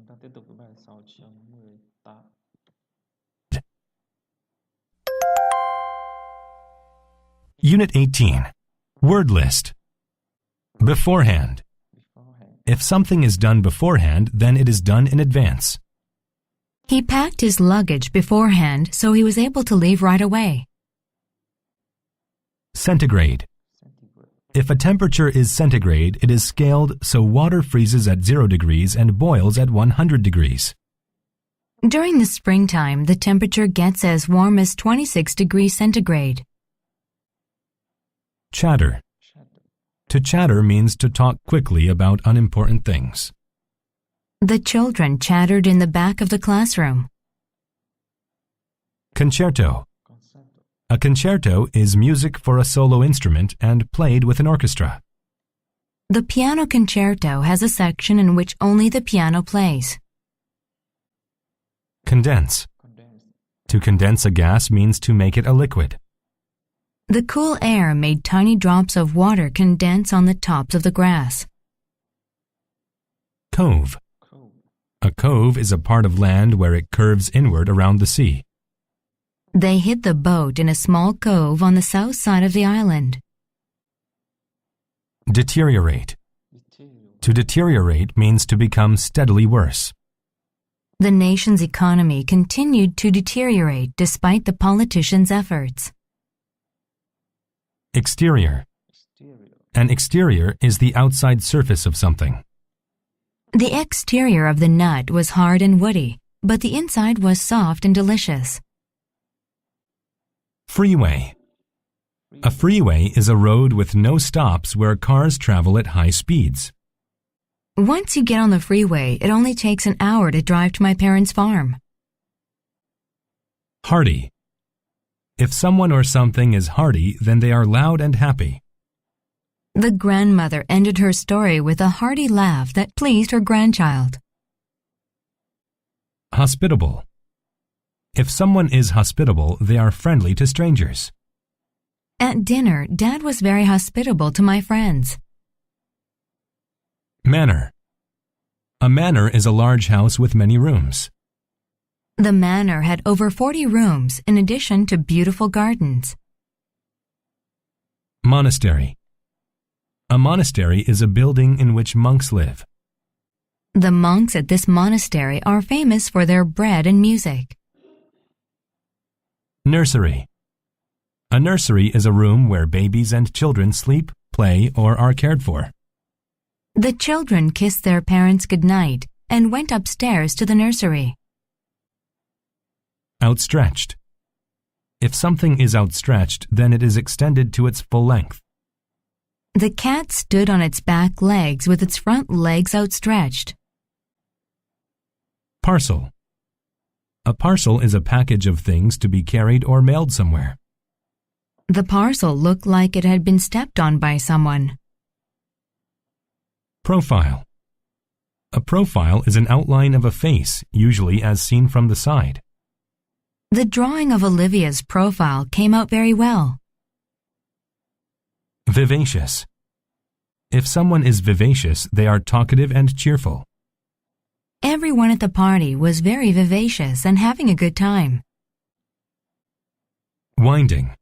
Chúng ta tiếp tục với bài 6.18. Unit 18. Word list. Beforehand. Beforehand. If something is done beforehand, then it is done in advance. He packed his luggage beforehand so he was able to leave right away. Centigrade. Centigrade. If a temperature is centigrade, it is scaled so water freezes at 0 degrees and boils at 100 degrees. During the springtime, the temperature gets as warm as 26 degrees centigrade. Chatter. Shadow. To chatter means to talk quickly about unimportant things. The children chattered in the back of the classroom. Concerto. Concerto. A concerto is music for a solo instrument and played with an orchestra. The piano concerto has a section in which only the piano plays. Condense. Condense. To condense a gas means to make it a liquid. The cool air made tiny drops of water condense on the tops of the grass. Cove. Cove. A cove is a part of land where it curves inward around the sea. They hid the boat in a small cove on the south side of the island. Deteriorate. Deteriorate. To deteriorate means to become steadily worse. The nation's economy continued to deteriorate despite the politicians' efforts. Exterior. Exterior. An exterior is the outside surface of something. The exterior of the nut was hard and woody, but the inside was soft and delicious. Freeway. A freeway is a road with no stops where cars travel at high speeds. Once you get on the freeway, it only takes an hour to drive to my parents' farm. Hearty. If someone or something is hearty, then they are loud and happy. The grandmother ended her story with a hearty laugh that pleased her grandchild. Hospitable. If someone is hospitable, they are friendly to strangers. At dinner, Dad was very hospitable to my friends. Manor. A manor is a large house with many rooms. The manor had over 40 rooms in addition to beautiful gardens. Monastery. A monastery is a building in which monks live. The monks at this monastery are famous for their bread and music. Nursery. A nursery is a room where babies and children sleep, play, or are cared for. The children kissed their parents goodnight and went upstairs to the nursery. Outstretched. If something is outstretched, then it is extended to its full length. The cat stood on its back legs with its front legs outstretched. Parcel. A parcel is a package of things to be carried or mailed somewhere. The parcel looked like it had been stepped on by someone. Profile. A profile is an outline of a face, usually as seen from the side. The drawing of Olivia's profile came out very well. Vivacious. If someone is vivacious, they are talkative and cheerful. Everyone at the party was very vivacious and having a good time. Winding.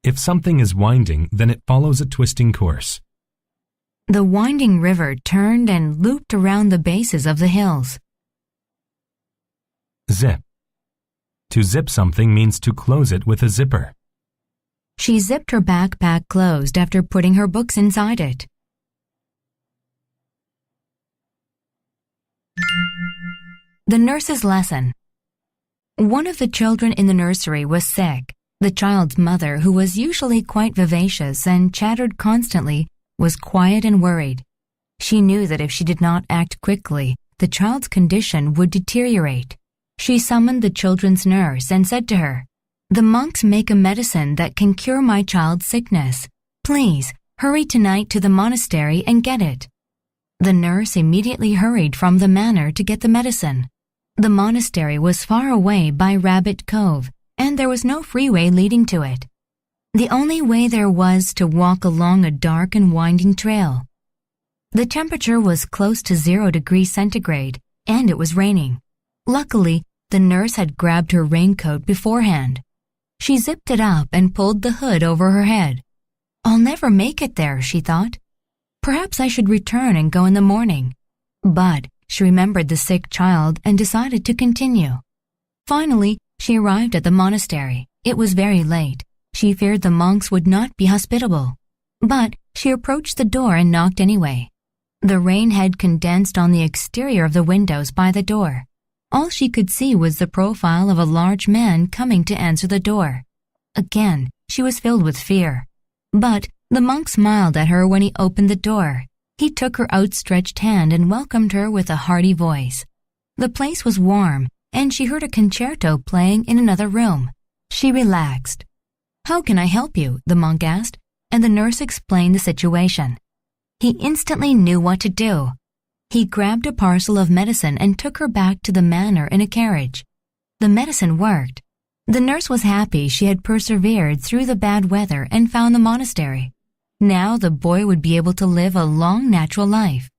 If something is winding, then it follows a twisting course. The winding river turned and looped around the bases of the hills. Zip. To zip something means to close it with a zipper. She zipped her backpack closed after putting her books inside it. The nurse's lesson. One of the children in the nursery was sick. The child's mother, who was usually quite vivacious and chattered constantly, was quiet and worried. She knew that if she did not act quickly, the child's condition would deteriorate. She summoned the children's nurse and said to her, "The monks make a medicine that can cure my child's sickness. Please, hurry tonight to the monastery and get it." The nurse immediately hurried from the manor to get the medicine. The monastery was far away by Rabbit Cove, and there was no freeway leading to it. The only way there was to walk along a dark and winding trail. The temperature was close to 0 degrees centigrade, and it was raining. Luckily, the nurse had grabbed her raincoat beforehand. She zipped it up and pulled the hood over her head. "I'll never make it there," she thought. "Perhaps I should return and go in the morning." But she remembered the sick child and decided to continue. Finally, she arrived at the monastery. It was very late. She feared the monks would not be hospitable. But she approached the door and knocked anyway. The rain had condensed on the exterior of the windows by the door. All she could see was the profile of a large man coming to answer the door. Again, she was filled with fear. But the monk smiled at her when he opened the door. He took her outstretched hand and welcomed her with a hearty voice. The place was warm, and she heard a concerto playing in another room. She relaxed. "How can I help you?" the monk asked, and the nurse explained the situation. He instantly knew what to do. He grabbed a parcel of medicine and took her back to the manor in a carriage. The medicine worked. The nurse was happy she had persevered through the bad weather and found the monastery. Now the boy would be able to live a long natural life.